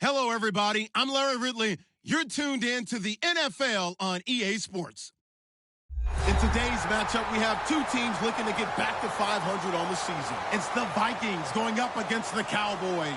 Hello, everybody. I'm Larry Ridley. You're tuned in to the NFL on EA Sports. In today's matchup, we have two teams looking to get back to 500 on the season. It's the Vikings going up against the Cowboys.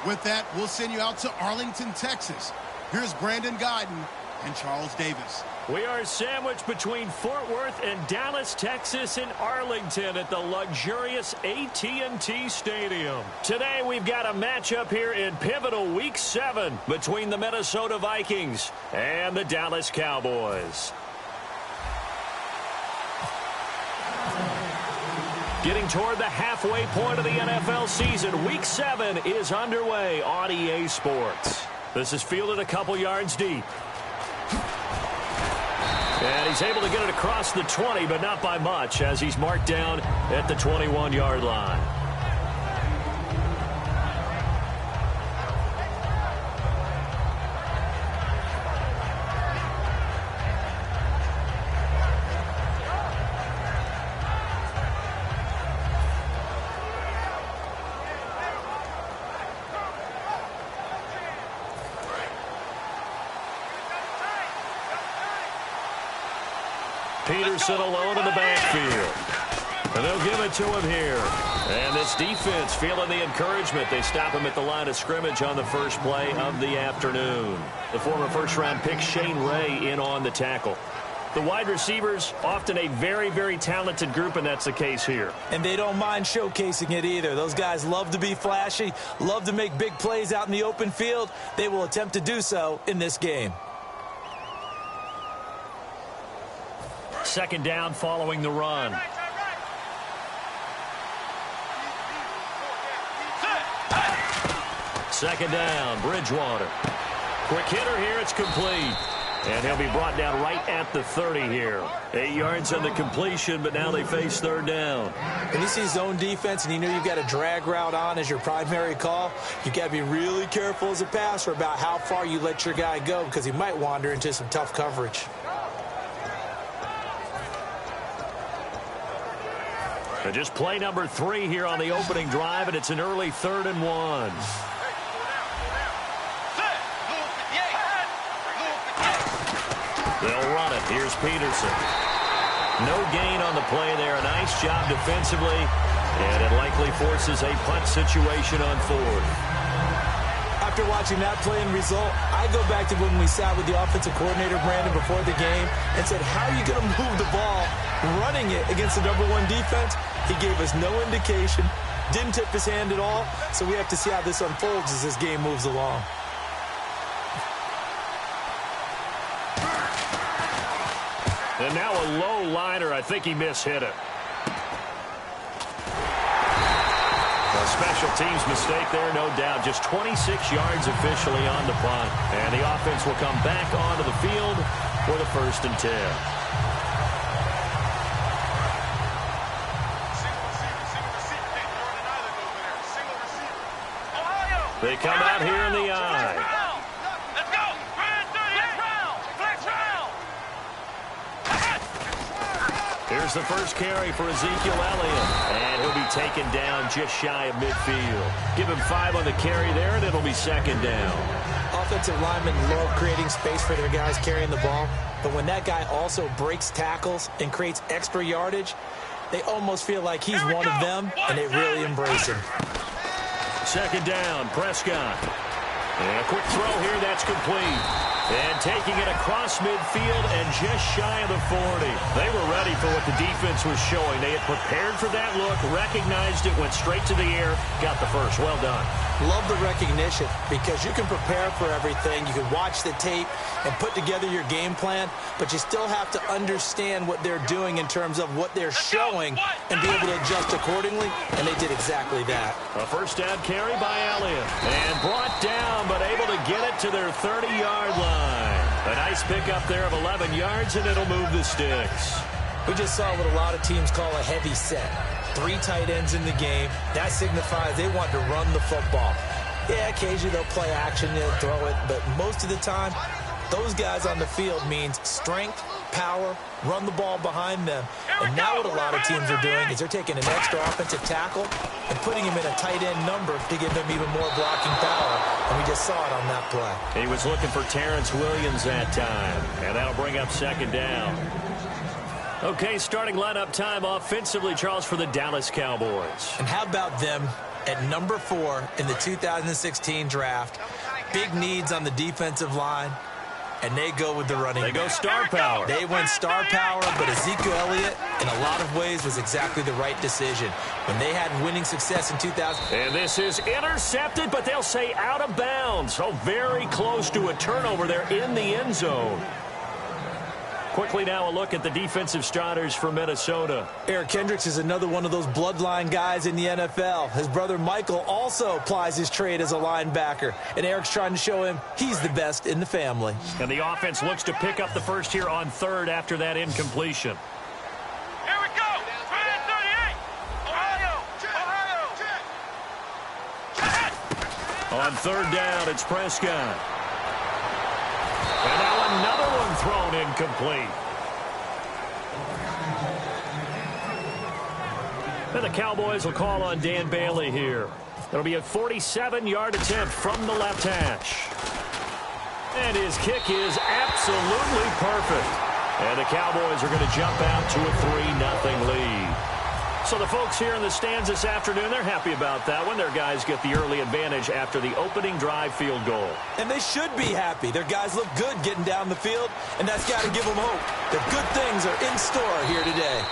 With that, we'll send you out to Arlington, Texas. Here's Brandon Guyton and Charles Davis. We are sandwiched between Fort Worth and Dallas, Texas, in Arlington at the luxurious AT&T Stadium. Today, we've got a matchup here in pivotal Week 7 between the Minnesota Vikings and the Dallas Cowboys. Getting toward the halfway point of the NFL season, Week 7 is underway on EA Sports. This is fielded a couple yards deep. And he's able to get it across the 20, but not by much, as he's marked down at the 21-yard line. Peterson alone in the backfield. And they'll give it to him here. And this defense feeling the encouragement. They stop him at the line of scrimmage on the first play of the afternoon. The former first-round pick Shane Ray in on the tackle. The wide receivers, often a very, very talented group, and that's the case here. And they don't mind showcasing it either. Those guys love to be flashy, love to make big plays out in the open field. They will attempt to do so in this game. Second down following the run. Second down, Bridgewater. Quick hitter here, it's complete. And he'll be brought down right at the 30 here. 8 yards on the completion, but now they face third down. When you see zone defense and you know you've got a drag route on as your primary call, you've got to be really careful as a passer about how far you let your guy go because he might wander into some tough coverage. And just play number 3 here on the opening drive, and it's an early 3rd and 1. They'll run it. Here's Peterson. No gain on the play there. A nice job defensively, and it likely forces a punt situation on 4th. After watching that play and result, I go back to when we sat with the offensive coordinator, Brandon, before the game and said, how are you going to move the ball running it against the #1 defense? He gave us no indication, didn't tip his hand at all, so we have to see how this unfolds as this game moves along. And now a low liner. I think he mishit it. A special teams mistake there, no doubt. Just 26 yards officially on the punt. And the offense will come back onto the field for the 1st and 10. They come out here in the eye. Let's go. Here's the first carry for Ezekiel Elliott. And he'll be taken down just shy of midfield. Give him 5 on the carry there, and it'll be 2nd down. Offensive linemen love creating space for their guys carrying the ball. But when that guy also breaks tackles and creates extra yardage, they almost feel like he's one of them, and they really embrace him. 2nd down, Prescott. And a quick throw here, that's complete. And taking it across midfield and just shy of the 40. They were ready for what the defense was showing. They had prepared for that look, recognized it, went straight to the air, got the first. Well done. Love the recognition because you can prepare for everything. You can watch the tape and put together your game plan, but you still have to understand what they're doing in terms of what they're showing and be able to adjust accordingly, and they did exactly that. A first down carry by Elliott. And brought down, but able to get it to their 30-yard line. A nice pickup there of 11 yards, and it'll move the sticks. We just saw what a lot of teams call a heavy set. 3 tight ends in the game. That signifies they want to run the football. Yeah, occasionally they'll play action and throw it, but most of the time, those guys on the field means strength power, run the ball behind them. And now what a lot of teams are doing is they're taking an extra offensive tackle and putting him in a tight end number to give them even more blocking power. And we just saw it on that play. He was looking for Terrence Williams that time. And that'll bring up second down. Okay, starting lineup time offensively, Charles, for the Dallas Cowboys. And how about them at number 4 in the 2016 draft? Big needs on the defensive line. And they go with the running back. They go star power. They went star power, but Ezekiel Elliott, in a lot of ways, was exactly the right decision. When they had winning success in 2000. And this is intercepted, but they'll say out of bounds. So very close to a turnover there in the end zone. Quickly now a look at the defensive starters for Minnesota. Eric Kendricks is another one of those bloodline guys in the NFL. His brother Michael also plies his trade as a linebacker. And Eric's trying to show him he's the best in the family. And the offense looks to pick up the first here on third after that incompletion. Here we go. 38. Ohio. On third down, it's Prescott. And now another one thrown incomplete. And the Cowboys will call on Dan Bailey here. It'll be a 47-yard attempt from the left hash. And his kick is absolutely perfect. And the Cowboys are going to jump out to a 3-0 lead. So the folks here in the stands this afternoon, they're happy about that one. Their guys get the early advantage after the opening drive field goal. And they should be happy. Their guys look good getting down the field, and that's got to give them hope that good things are in store here today.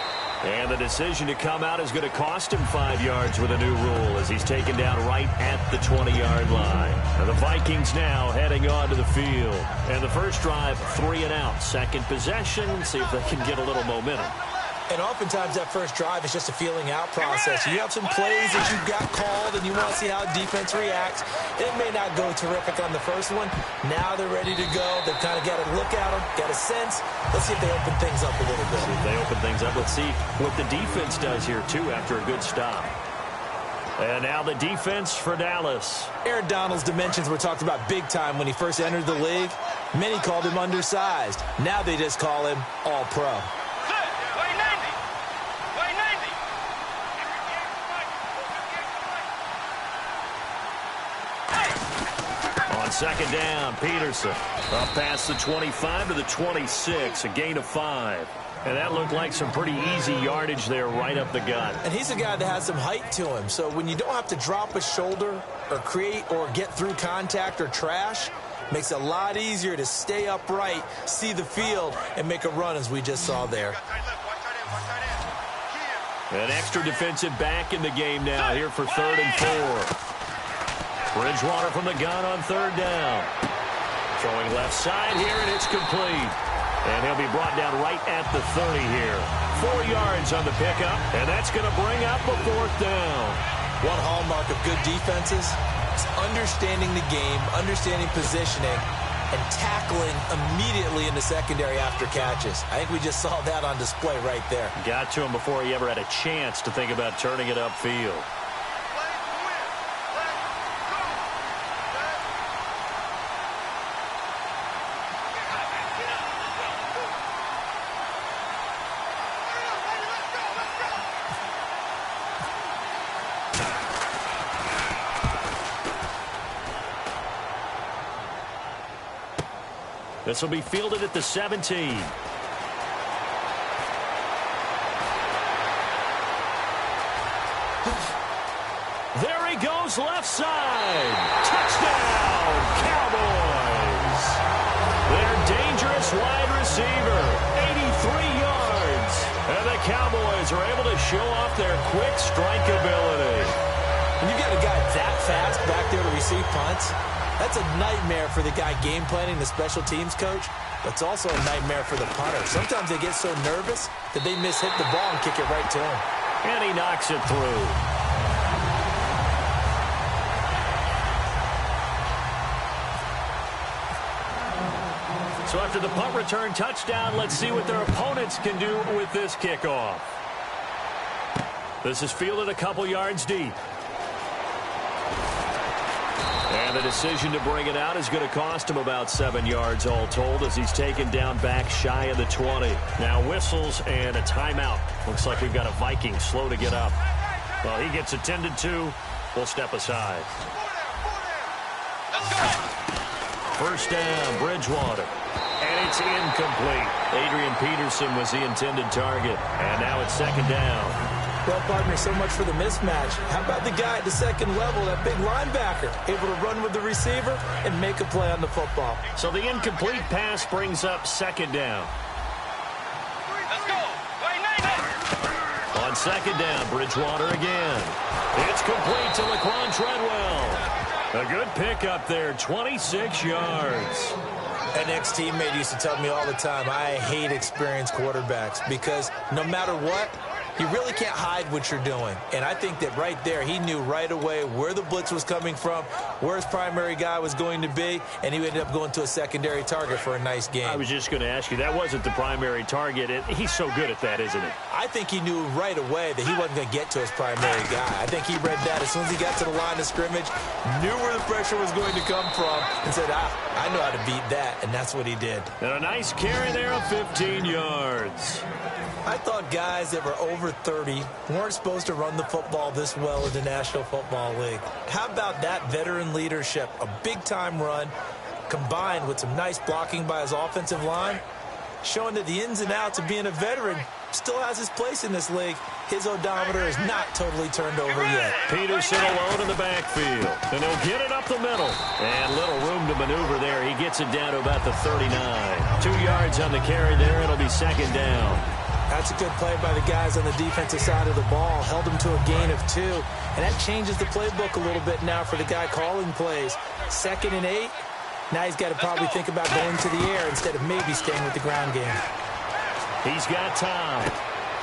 And the decision to come out is going to cost him 5 yards with a new rule as he's taken down right at the 20-yard line. And the Vikings now heading onto the field. And the first drive, 3 and out. Second possession, see if they can get a little momentum. And oftentimes that first drive is just a feeling out process. You have some plays that you've got called and you want to see how defense reacts. It may not go terrific on the first one. Now they're ready to go. They've kind of got to look at them, got a sense. Let's see if they open things up a little bit. See if they open things up. Let's see what the defense does here, too, after a good stop. And now the defense for Dallas. Aaron Donald's dimensions were talked about big time when he first entered the league. Many called him undersized. Now they just call him all-pro. Second down, Peterson. Up past the 25 to the 26, a gain of 5. And that looked like some pretty easy yardage there right up the gut. And he's a guy that has some height to him. So when you don't have to drop a shoulder or create or get through contact or trash, makes it a lot easier to stay upright, see the field, and make a run as we just saw there. An extra defensive back in the game now here for 3rd and 4. Bridgewater from the gun on 3rd down. Throwing left side here, and it's complete. And he'll be brought down right at the 30 here. 4 yards on the pickup, and that's going to bring up a 4th down. One hallmark of good defenses is understanding the game, understanding positioning, and tackling immediately in the secondary after catches. I think we just saw that on display right there. Got to him before he ever had a chance to think about turning it upfield. This will be fielded at the 17. There he goes, left side. Touchdown, Cowboys. Their dangerous wide receiver, 83 yards. And the Cowboys are able to show off their quick strike ability. When you got a guy that fast back there to receive punts, that's a nightmare for the guy game planning, the special teams coach, but it's also a nightmare for the punter. Sometimes they get so nervous that they miss hit the ball and kick it right to him. And he knocks it through. So after the punt return touchdown, let's see what their opponents can do with this kickoff. This is fielded a couple yards deep. And And the decision to bring it out is going to cost him about 7 yards all told as he's taken down back shy of the 20. Now whistles and a timeout. Looks like we've got a Viking slow to get up. Well, he gets attended to. We'll step aside. First down, Bridgewater. And it's incomplete. Adrian Peterson was the intended target. And now it's second down. Well, partner, so much for the mismatch. How about the guy at the second level, that big linebacker, able to run with the receiver and make a play on the football? So the incomplete pass brings up second down. Let's go. On second down, Bridgewater again. It's complete to Laquan Treadwell. A good pickup there, 26 yards. An ex-teammate used to tell me all the time, I hate experienced quarterbacks because no matter what, you really can't hide what you're doing. And I think that right there, he knew right away where the blitz was coming from, where his primary guy was going to be, and he ended up going to a secondary target for a nice game. I was just going to ask you, that wasn't the primary target. He's so good at that, isn't he? I think he knew right away that he wasn't going to get to his primary guy. I think he read that as soon as he got to the line of scrimmage, knew where the pressure was going to come from, and said, I know how to beat that, and that's what he did. And a nice carry there of 15 yards. I thought guys that were over 30 weren't supposed to run the football this well in the National Football League. How about that veteran leadership? A big-time run combined with some nice blocking by his offensive line, showing that the ins and outs of being a veteran still has his place in this league. His odometer is not totally turned over yet. Peterson alone in the backfield. And he'll get it up the middle. And little room to maneuver there. He gets it down to about the 39. 2 yards on the carry there. It'll be second down. That's a good play by the guys on the defensive side of the ball. Held him to a gain of 2. And that changes the playbook a little bit now for the guy calling plays. 2nd and 8. Now he's got to probably think about going to the air instead of maybe staying with the ground game. He's got time.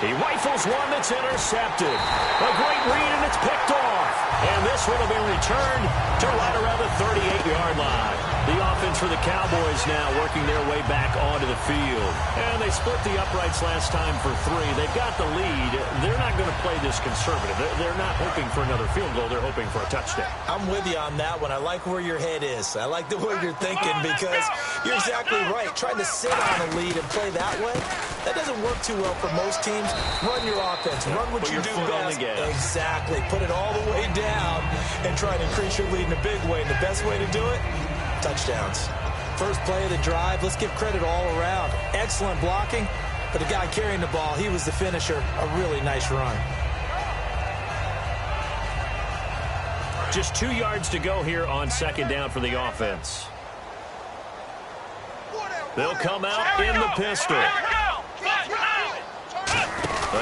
He rifles one that's intercepted. A great read, and it's picked off. And this one will be returned to right around the 38-yard line. The offense for the Cowboys now working their way back onto the field. And they split the uprights last time for 3. They've got the lead. They're not going to play this conservative. They're not hoping for another field goal. They're hoping for a touchdown. I'm with you on that one. I like where your head is. I like the way you're thinking because you're exactly right. Trying to sit on a lead and play that way, that doesn't work too well for most teams. Run your offense. Run what you do best. Exactly. Put it all the way down and try to increase your lead in a big way. And the best way to do it, touchdowns. First play of the drive. Let's give credit all around. Excellent blocking. But the guy carrying the ball, he was the finisher. A really nice run. Just 2 yards to go here on second down for the offense. They'll come out in the pistol.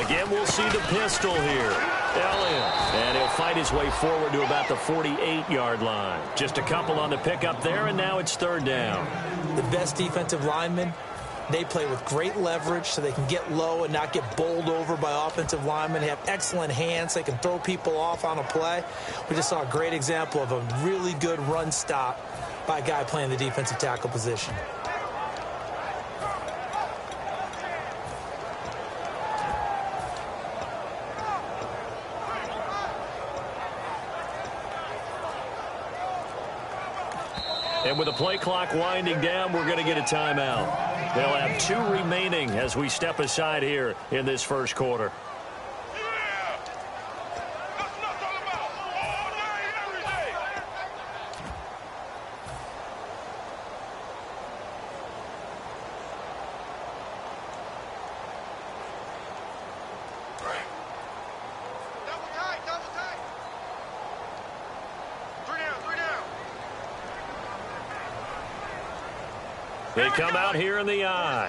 Again, we'll see the pistol here. Elliott. And he'll fight his way forward to about the 48-yard line. Just a couple on the pickup there, and now it's third down. The best defensive linemen, they play with great leverage so they can get low and not get bowled over by offensive linemen. They have excellent hands. They can throw people off on a play. We just saw a great example of a really good run stop by a guy playing the defensive tackle position. And with the play clock winding down, we're going to get a timeout. They'll have 2 remaining as we step aside here in this first quarter. They come out here in the eye.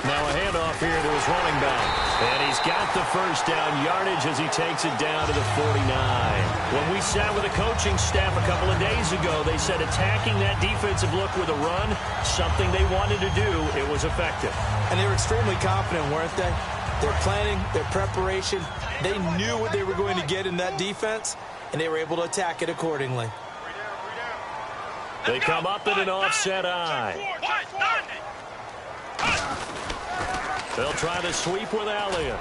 Now a handoff here to his running back. And he's got the first down yardage as he takes it down to the 49. When we sat with the coaching staff a couple of days ago, they said attacking that defensive look with a run, something they wanted to do, it was effective. And they were extremely confident, weren't they? Their planning, their preparation, they knew what they were going to get in that defense, and they were able to attack it accordingly. They come up in an offset eye. They'll try to sweep with Elliott.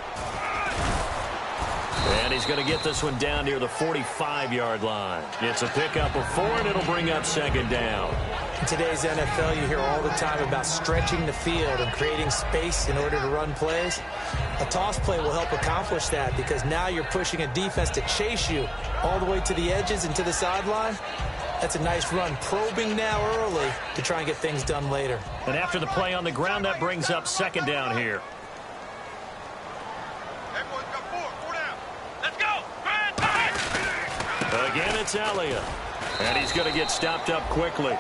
And he's going to get this one down near the 45-yard line. It's a pickup of 4, and it'll bring up second down. In today's NFL, you hear all the time about stretching the field and creating space in order to run plays. A toss play will help accomplish that because now you're pushing a defense to chase you all the way to the edges and to the sideline. That's a nice run, probing now early to try and get things done later. And after the play on the ground, that brings up second down here. Everyone's got 4 down. Let's go. Again, it's Elliott. And he's going to get stopped up quickly.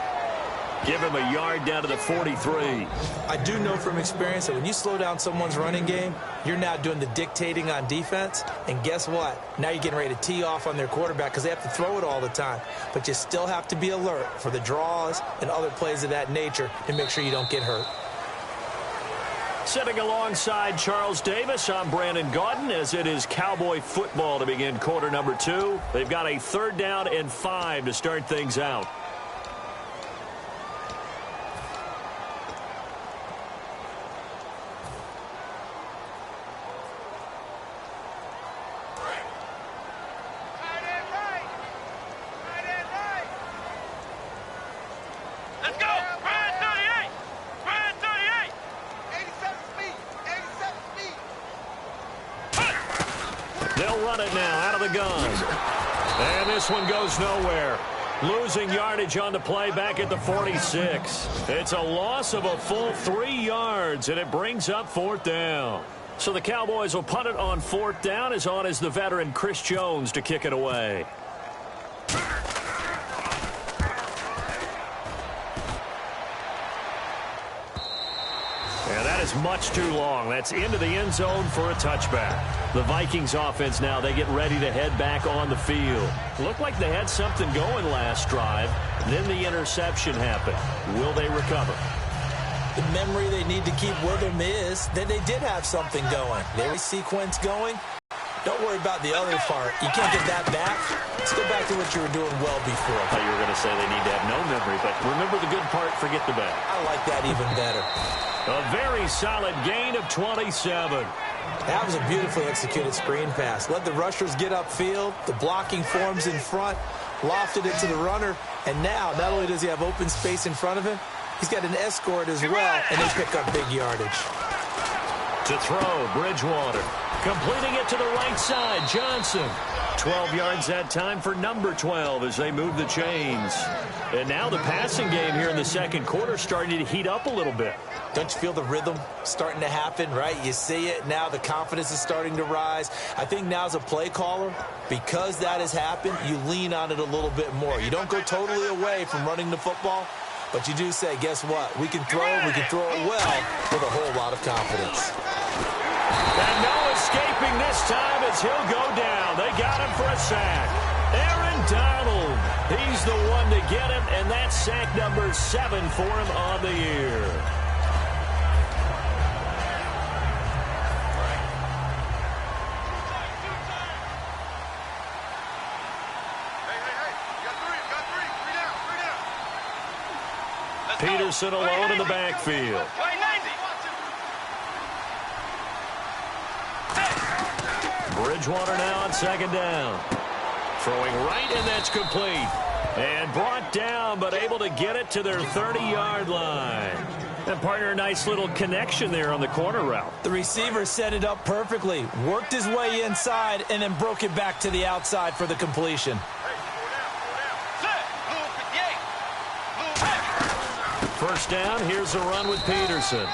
Give him a yard down to the 43. I do know from experience that when you slow down someone's running game, you're now doing the dictating on defense. And guess what? Now you're getting ready to tee off on their quarterback because they have to throw it all the time. But you still have to be alert for the draws and other plays of that nature to make sure you don't get hurt. Sitting alongside Charles Davis, I'm Brandon Gaudin as it is Cowboy football to begin quarter number 2. They've got a 3rd down and 5 to start things out. They'll run it now out of the gun. And this one goes nowhere. Losing yardage on the play back at the 46. It's a loss of a full 3 yards, and it brings up 4th down. So the Cowboys will punt it on 4th down, as on is the veteran Chris Jones to kick it away. And that is much too long. That's into the end zone for a touchback. The Vikings offense now, they get ready to head back on the field. Looked like they had something going last drive. Then the interception happened. Will they recover? The memory they need to keep with them is that they did have something going. There is sequence going. Don't worry about the other part. You can't get that back. Let's go back to what you were doing well before. I thought you were going to say they need to have no memory, but remember the good part, forget the bad. I like that even better. A very solid gain of 27. That was a beautifully executed screen pass. Let the rushers get upfield. The blocking forms in front. Lofted it to the runner. And now, not only does he have open space in front of him, he's got an escort as well, and they pick up big yardage. To throw, Bridgewater. Completing it to the right side, Johnson. 12 yards that time for number 12 as they move the chains. And now the passing game here in the second quarter starting to heat up a little bit. Don't you feel the rhythm starting to happen, right? You see it now. The confidence is starting to rise. I think now as a play caller, because that has happened, you lean on it a little bit more. You don't go totally away from running the football, but you do say, guess what? We can throw it well with a whole lot of confidence. And no escaping this time as he'll go down. They got him for a sack. Aaron Donald, he's the one to get him, and that's sack number 7 for him on the year. Peterson alone in the backfield. Bridgewater now on second down. Throwing right, and that's complete. And brought down, but able to get it to their 30-yard line. And partner, a nice little connection there on the corner route. The receiver set it up perfectly, worked his way inside, and then broke it back to the outside for the completion. First down, here's a run with Peterson.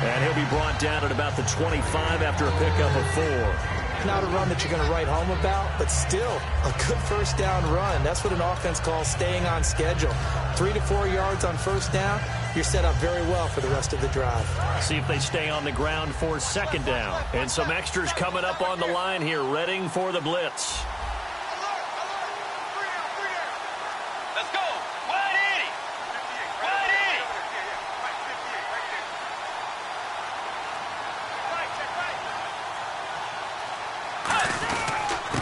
And he'll be brought down at about the 25 after a pickup of 4. Not a run that you're going to write home about, but still a good first down run. That's what an offense calls staying on schedule. 3 to 4 yards on first down, you're set up very well for the rest of the drive. See if they stay on the ground for second down. And some extras coming up on the line here, readying for the blitz. Let's go. Wide 80. Wide 80.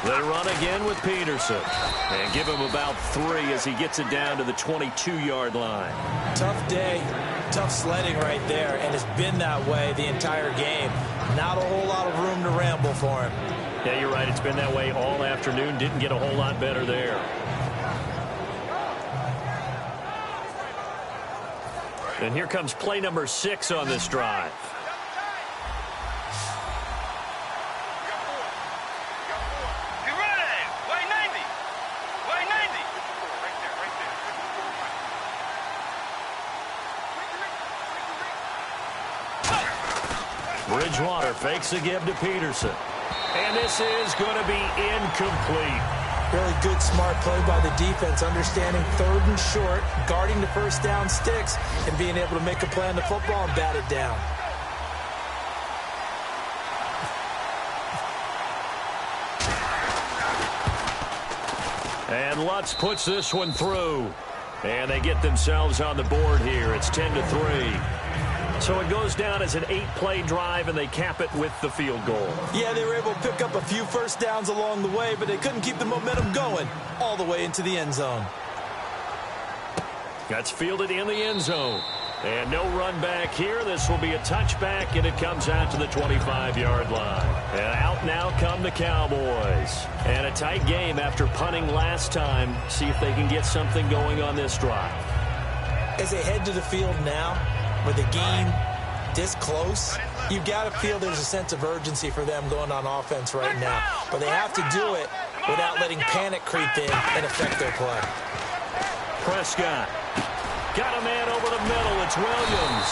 They run again with Peterson. And give him about 3 as he gets it down to the 22-yard line. Tough day, tough sledding right there, and it's been that way the entire game. Not a whole lot of room to ramble for him. Yeah, you're right. It's been that way all afternoon. Didn't get a whole lot better there. And here comes play number 6 on this drive. Bridgewater fakes a give to Peterson. And this is going to be incomplete. Really good, smart play by the defense, understanding 3rd and short, guarding the first down sticks, and being able to make a play on the football and bat it down. And Lutz puts this one through. And they get themselves on the board here. It's 10-3. So it goes down as an 8-play drive, and they cap it with the field goal. Yeah, they were able to pick up a few first downs along the way, but they couldn't keep the momentum going all the way into the end zone. That's fielded in the end zone. And no run back here. This will be a touchback, and it comes out to the 25-yard line. And out now come the Cowboys. And a tight game after punting last time. See if they can get something going on this drive. As they head to the field now, with the game this close, you've got to feel there's a sense of urgency for them going on offense right now. But they have to do it without letting panic creep in and affect their play. Prescott got a man over the middle. It's Williams.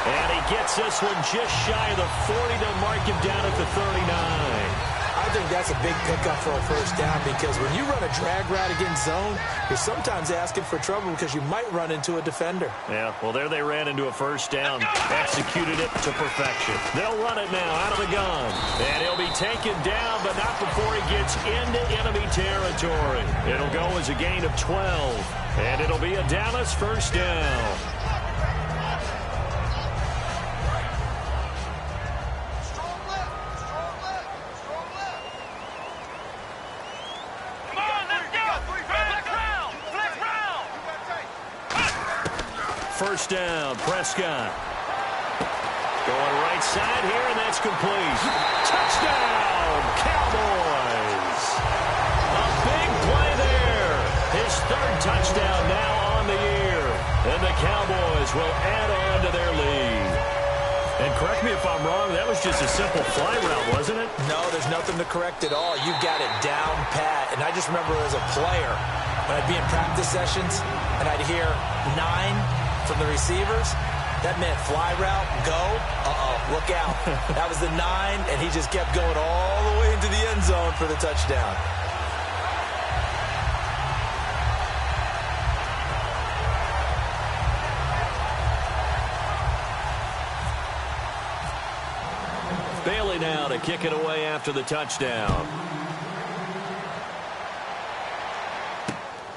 And he gets this one just shy of the 40 to mark him down at the 39. I think that's a big pickup for a first down because when you run a drag route against zone, you're sometimes asking for trouble because you might run into a defender. Yeah, well, there they ran into a first down. Executed it to perfection. They'll run it now out of the gun. And he'll be taken down, but not before he gets into enemy territory. It'll go as a gain of 12. And it'll be a Dallas first down. First down, Prescott. Going right side here, and that's complete. Touchdown, Cowboys. A big play there. His 3rd touchdown now on the year. And the Cowboys will add on to their lead. And correct me if I'm wrong, that was just a simple fly route, wasn't it? No, there's nothing to correct at all. You've got it down pat. And I just remember as a player, when I'd be in practice sessions, and I'd hear 9 from the receivers, that meant fly route, go, look out. That was the 9, and he just kept going all the way into the end zone for the touchdown. Bailey now to kick it away after the touchdown.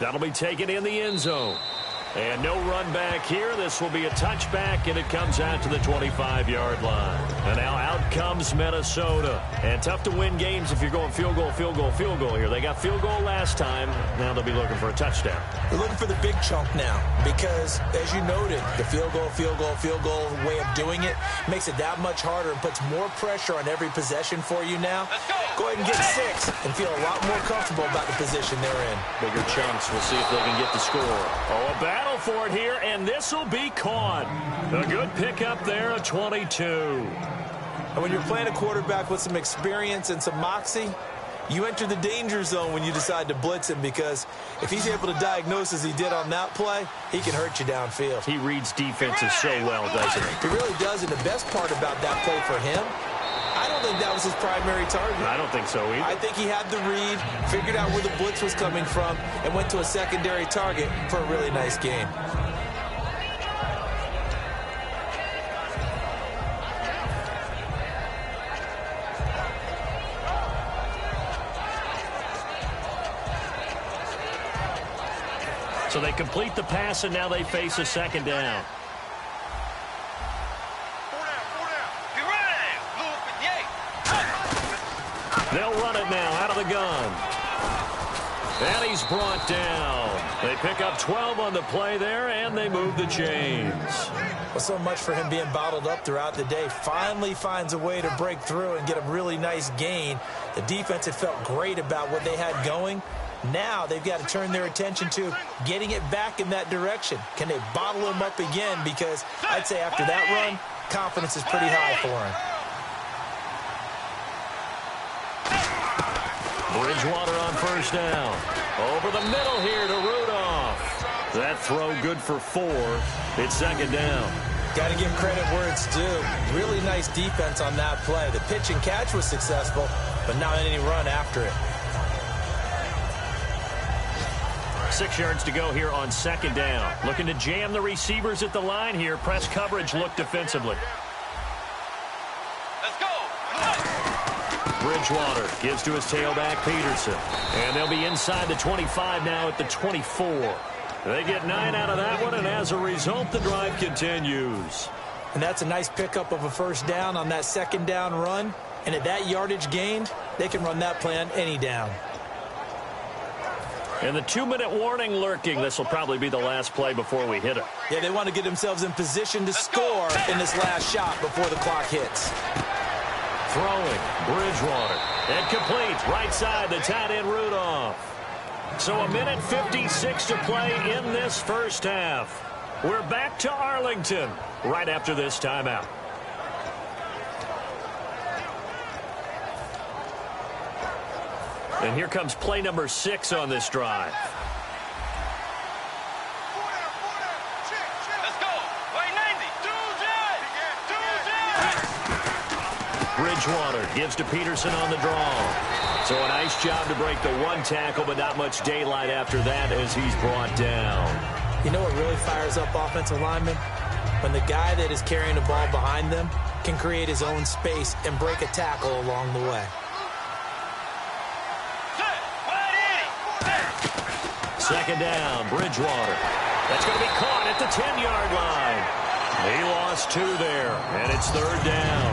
That'll be taken in the end zone. And no run back here. This will be a touchback, and it comes out to the 25-yard line. And now out comes Minnesota. And tough to win games if you're going field goal, field goal, field goal here. They got field goal last time. Now they'll be looking for a touchdown. They're looking for the big chunk now because, as you noted, the field goal way of doing it makes it that much harder and puts more pressure on every possession for you now. Go ahead and get 6 and feel a lot more comfortable about the position they're in. Bigger chunks. We'll see if they can get the score. Oh, a battle for it here, and this will be caught. A good pickup there, a 22. And when you're playing a quarterback with some experience and some moxie, you enter the danger zone when you decide to blitz him because if he's able to diagnose as he did on that play, he can hurt you downfield. He reads defenses so well, doesn't he? He really does, and the best part about that play for him, I don't think that was his primary target. I don't think so either. I think he had the read, figured out where the blitz was coming from, and went to a secondary target for a really nice game. So they complete the pass, and now they face a second down. They'll run it now out of the gun. And he's brought down. They pick up 12 on the play there, and they move the chains. Well, so much for him being bottled up throughout the day. Finally finds a way to break through and get a really nice gain. The defense had felt great about what they had going. Now they've got to turn their attention to getting it back in that direction. Can they bottle him up again? Because I'd say after that run, confidence is pretty high for him. Bridgewater on first down. Over the middle here to Rudolph. That throw good for 4. It's second down. Got to give credit where it's due. Really nice defense on that play. The pitch and catch was successful, but not any run after it. 6 yards to go here on second down. Looking to jam the receivers at the line here. Press coverage look defensively. Let's go. Bridgewater gives to his tailback, Peterson. And they'll be inside the 25 now at the 24. They get 9 out of that one, and as a result, the drive continues. And that's a nice pickup of a first down on that second down run. And at that yardage gained, they can run that play on any down. And the 2-minute warning lurking. This will probably be the last play before we hit it. Yeah, they want to get themselves in position to score in this last shot before the clock hits. Throwing, Bridgewater. And complete, right side, the tight end Rudolph. So a minute 56 to play in this first half. We're back to Arlington right after this timeout. And here comes play number 6 on this drive. Let's go. Play 90. Bridgewater gives to Peterson on the draw. So a nice job to break the 1 tackle, but not much daylight after that as he's brought down. You know what really fires up offensive linemen? When the guy that is carrying the ball behind them can create his own space and break a tackle along the way. Second down, Bridgewater. That's going to be caught at the 10-yard line. He lost 2 there, and it's third down.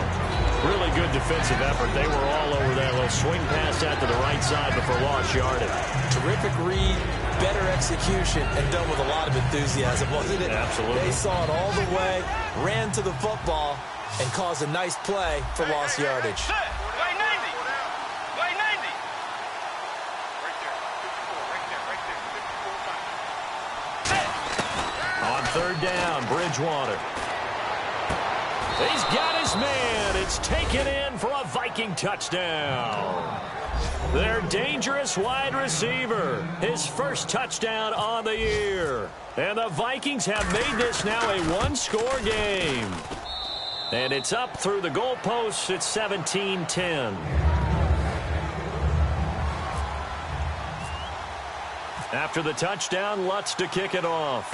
Really good defensive effort. They were all over that little swing pass out to the right side before lost yardage. Terrific read, better execution, and done with a lot of enthusiasm, wasn't it? Absolutely. They saw it all the way, ran to the football, and caused a nice play for lost yardage. Play 90. Play 90. On third down, Bridgewater. He's got his man. It's taken in for a Viking touchdown. Their dangerous wide receiver. His first touchdown on the year. And the Vikings have made this now a 1-score game. And it's up through the goalposts. It's 17-10. After the touchdown, Lutz to kick it off.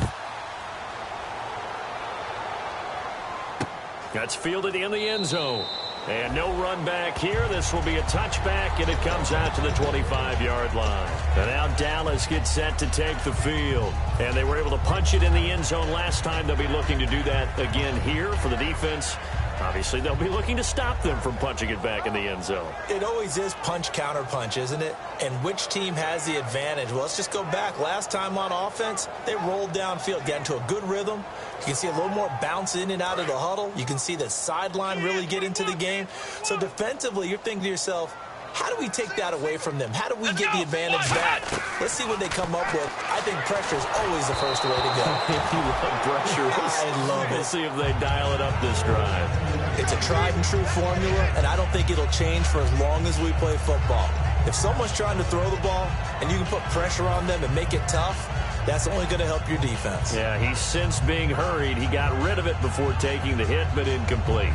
That's fielded in the end zone. And no run back here. This will be a touchback, and it comes out to the 25-yard line. And now Dallas gets set to take the field. And they were able to punch it in the end zone last time. They'll be looking to do that again here for the defense. Obviously, they'll be looking to stop them from punching it back in the end zone. It always is punch, counter punch, isn't it? And which team has the advantage? Well, let's just go back. Last time on offense, they rolled downfield, got into a good rhythm. You can see a little more bounce in and out of the huddle. You can see the sideline really get into the game. So defensively, you're thinking to yourself, how do we take that away from them? How do we get the advantage back? Let's see what they come up with. I think pressure is always the first way to go. You love pressure. I love it. We'll see if they dial it up this drive. It's a tried and true formula, and I don't think it'll change for as long as we play football. If someone's trying to throw the ball and you can put pressure on them and make it tough, that's only going to help your defense. Yeah, he's since being hurried. He got rid of it before taking the hit, but incomplete.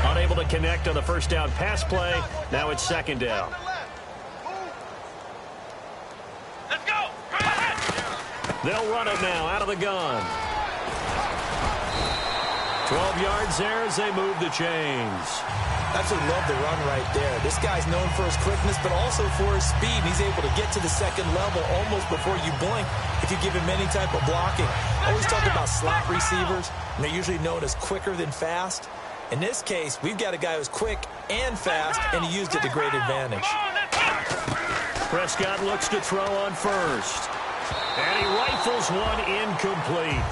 Unable to connect on the first down pass play. Now it's second down. Let's go. They'll run it now out of the gun. 12 yards there as they move the chains. Absolutely love the run right there. This guy's known for his quickness, but also for his speed. And he's able to get to the second level almost before you blink if you give him any type of blocking. Always talk about slot receivers, and they're usually known as quicker than fast. In this case, we've got a guy who's quick and fast, and he used it to great advantage. Prescott looks to throw on first. And he rifles one incomplete.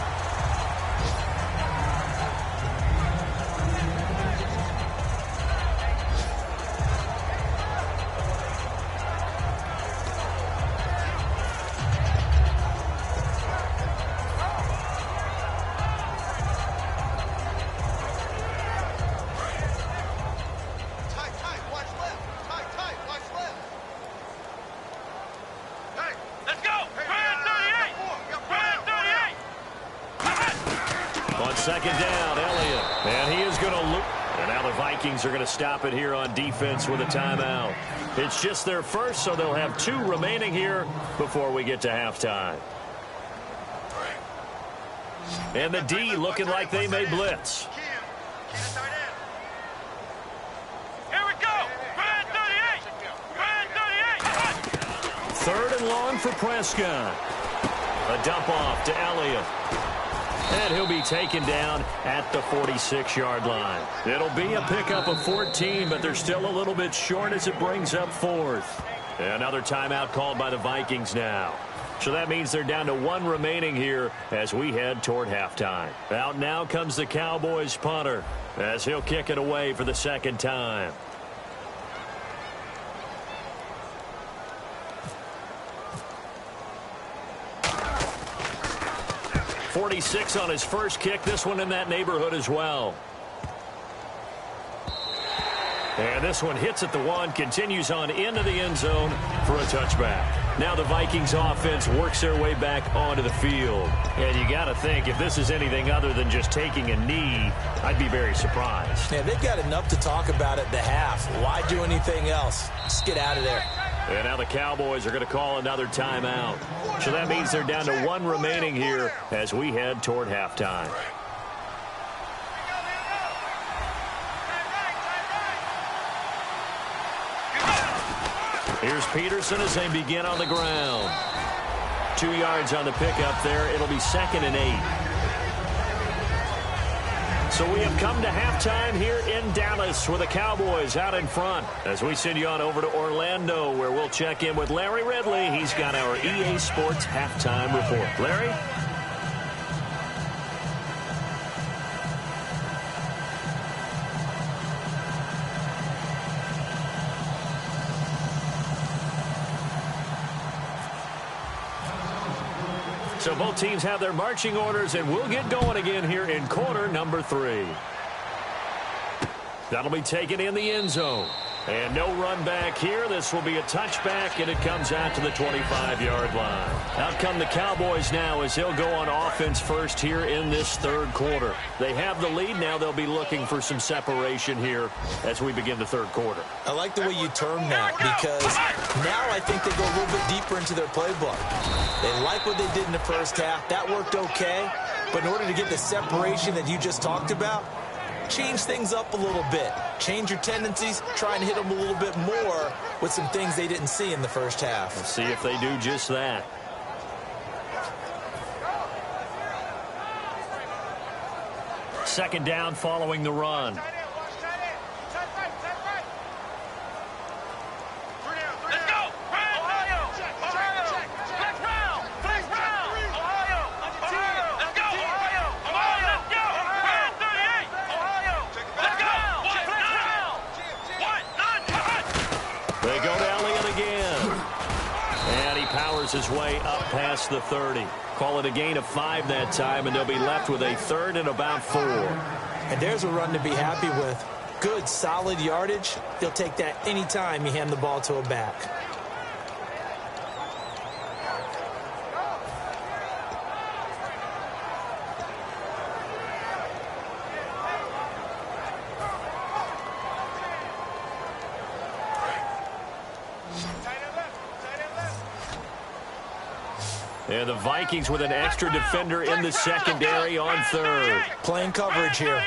Second down, Elliott. And he is going to loop. And now the Vikings are going to stop it here on defense with a timeout. It's just their first, so they'll have 2 remaining here before we get to halftime. And the D looking like they may blitz. Here we go. Red 38. Red 38. Third and long for Prescott. A dump off to Elliott. And he'll be taken down at the 46-yard line. It'll be a pickup of 14, but they're still a little bit short as it brings up 4th. Another timeout called by the Vikings now. So that means they're down to 1 remaining here as we head toward halftime. Out now comes the Cowboys punter as he'll kick it away for the second time. 46 on his first kick. This one in that neighborhood as well. And this one hits at the 1, continues on into the end zone for a touchback. Now the Vikings offense works their way back onto the field. And you got to think, if this is anything other than just taking a knee, I'd be very surprised. Yeah, they've got enough to talk about at the half. Why do anything else? Just get out of there. And now the Cowboys are going to call another timeout. So that means they're down to 1 remaining here as we head toward halftime. Here's Peterson as they begin on the ground. 2 yards on the pickup there. It'll be 2nd and 8. So we have come to halftime here in Dallas with the Cowboys out in front. As we send you on over to Orlando, where we'll check in with Larry Ridley. He's got our EA Sports halftime report. Larry? So both teams have their marching orders, and we'll get going again here in quarter number 3. That'll be taken in the end zone. And no run back here. This will be a touchback, and it comes out to the 25-yard line. Out come the Cowboys now as they'll go on offense first here in this 3rd quarter. They have the lead. Now they'll be looking for some separation here as we begin the 3rd quarter. I like the way you term that, because now I think they go a little bit deeper into their playbook. They like what they did in the first half. That worked okay. But in order to get the separation that you just talked about, change things up a little bit. Change your tendencies. Try and hit them a little bit more with some things they didn't see in the first half. Let's see if they do just that. Second down following the run. His way up past the 30. Call it a gain of 5 that time, and they'll be left with a 3rd and about 4. And there's a run to be happy with. Good, solid yardage. They'll take that anytime you hand the ball to a back. And the Vikings with an extra defender in the secondary on 3rd. Playing coverage here.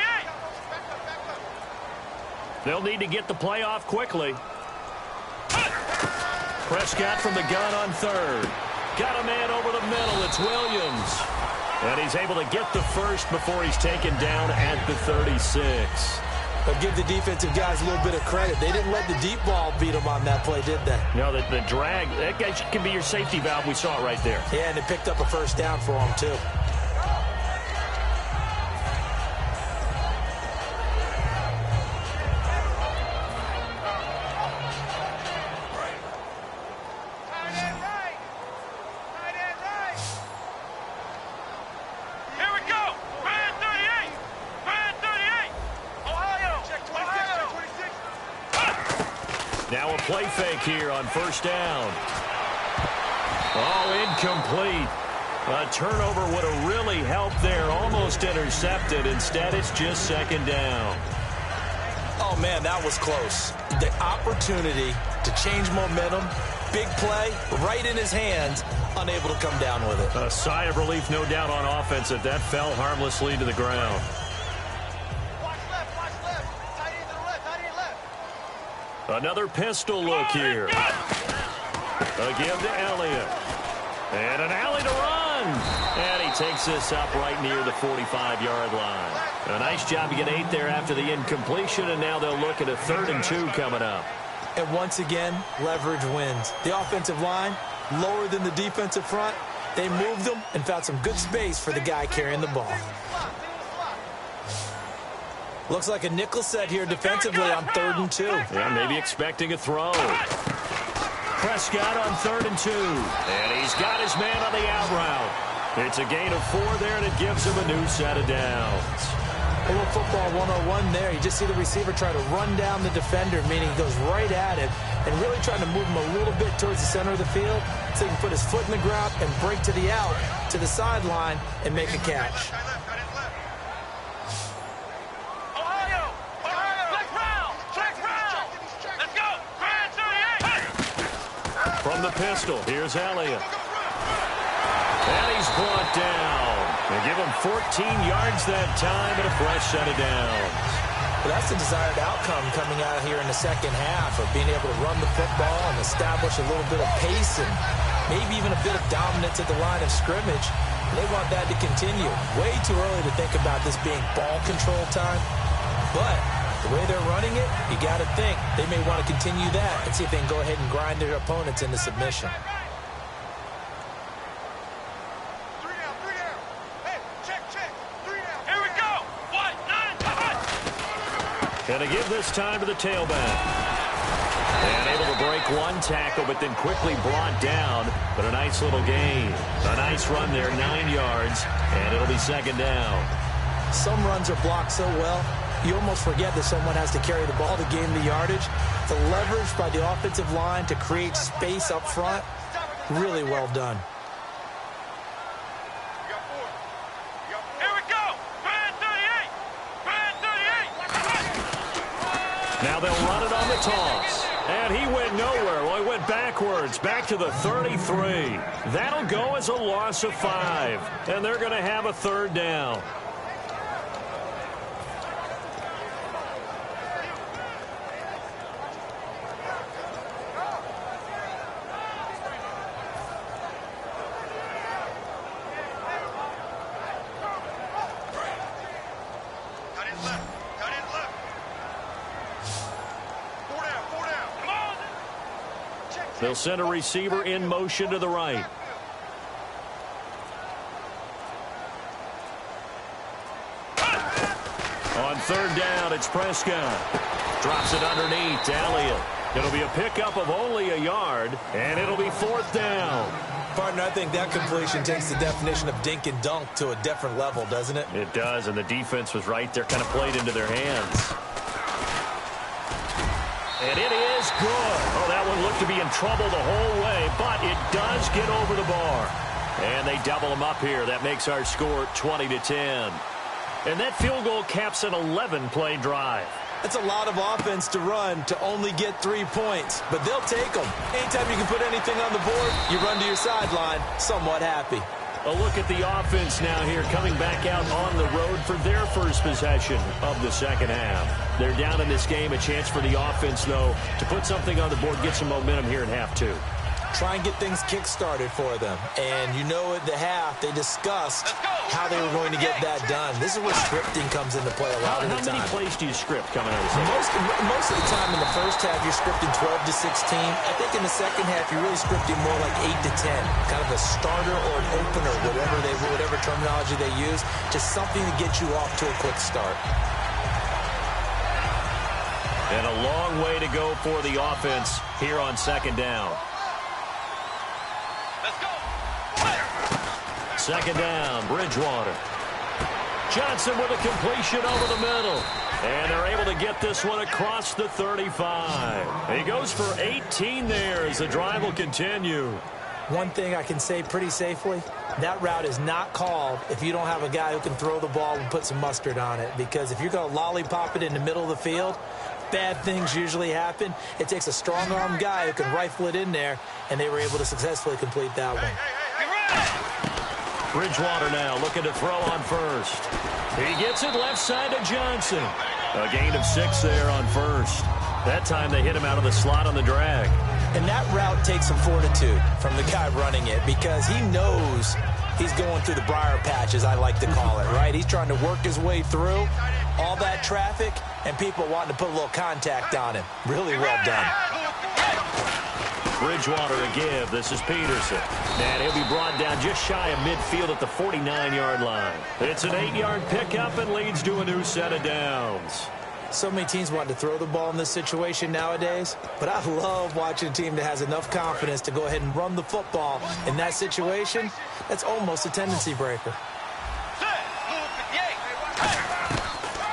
They'll need to get the play off quickly. Prescott from the gun on 3rd. Got a man over the middle. It's Williams. And he's able to get the first before he's taken down at the 36. But give the defensive guys a little bit of credit. They didn't let the deep ball beat them on that play, did they? No, the drag, that guy can be your safety valve. We saw it right there. Yeah, and it picked up a first down for them, too. Now a play fake here on first down. Oh, incomplete. A turnover would have really helped there. Almost intercepted. Instead, it's just second down. Oh, man, that was close. The opportunity to change momentum, big play, right in his hands, unable to come down with it. A sigh of relief, no doubt, on offense that fell harmlessly to the ground. Another pistol look here. A give to Elliott. And an alley to run. And he takes this up right near the 45-yard line. A nice job to get 8 there after the incompletion, and now they'll look at a 3rd and 2 coming up. And once again, leverage wins. The offensive line, lower than the defensive front. They moved them and found some good space for the guy carrying the ball. Looks like a nickel set here defensively on 3rd and 2. Yeah, maybe expecting a throw. Prescott on 3rd and 2. And he's got his man on the out route. It's a gain of 4 there, and it gives him a new set of downs. A little football 101 there. You just see the receiver try to run down the defender, meaning he goes right at him, and really trying to move him a little bit towards the center of the field so he can put his foot in the ground and break to the out, to the sideline, and make a catch. From the pistol, here's Elliott. And he's brought down. They give him 14 yards that time and a fresh set of downs. Well, that's the desired outcome coming out here in the second half of being able to run the football and establish a little bit of pace and maybe even a bit of dominance at the line of scrimmage. They want that to continue. Way too early to think about this being ball control time. But the way they're running it, you got to think they may want to continue that and see if they can go ahead and grind their opponents into submission. Gonna give this time to the tailback. And able to break one tackle, but then quickly brought down. But a nice little gain. A nice run there, 9 yards, and it'll be second down. Some runs are blocked so well, you almost forget that someone has to carry the ball to gain the yardage. The leverage by the offensive line to create space up front, really well done. Now they'll run it on the toss. And he went nowhere. Well, he went backwards, back to the 33. That'll go as a loss of 5. And they're going to have a 3rd down. They'll send a receiver in motion to the right. On 3rd down, it's Prescott. Drops it underneath to Elliott. It'll be a pickup of only a yard, and it'll be 4th down. Partner, I think that completion takes the definition of dink and dunk to a different level, doesn't it? It does, and the defense was right there, kind of played into their hands. And it is good. Oh, that one looked to be in trouble the whole way, but it does get over the bar. And they double them up here. That makes our score 20-10. And that field goal caps an 11-play drive. That's a lot of offense to run to only get 3 points, but they'll take them. Anytime you can put anything on the board, you run to your sideline somewhat happy. A look at the offense now here, coming back out on the road for their first possession of the second half. They're down in this game. A chance for the offense, though, to put something on the board, get some momentum here in half 2. try and get things kick-started for them. And you know at the half, they discussed how they were going to get that done. This is where scripting comes into play a lot of the time. How many plays do you script coming out of the second? Most of the time in the first half, you're scripting 12 to 16. I think in the second half, you're really scripting more like 8 to 10. Kind of a starter or an opener, whatever terminology they use. Just something to get you off to a quick start. And a long way to go for the offense here on second down. Let's go. Second down, Bridgewater. Johnson with a completion over the middle. And they're able to get this one across the 35. He goes for 18 there as the drive will continue. One thing I can say pretty safely, that route is not called if you don't have a guy who can throw the ball and put some mustard on it. Because if you're going to lollipop it in the middle of the field, bad things usually happen. It takes a strong-arm guy who can rifle it in there, and they were able to successfully complete that one. Bridgewater now looking to throw on first. He gets it left side to Johnson. A gain of 6 there on first. That time they hit him out of the slot on the drag. And that route takes some fortitude from the guy running it because he knows he's going through the briar patch, as I like to call it, right? He's trying to work his way through all that traffic and people wanting to put a little contact on him. Really well done. Bridgewater a give. This is Peterson. And he'll be brought down just shy of midfield at the 49-yard line. It's an 8-yard pickup and leads to a new set of downs. So many teams want to throw the ball in this situation nowadays, but I love watching a team that has enough confidence to go ahead and run the football in that situation. That's almost a tendency breaker.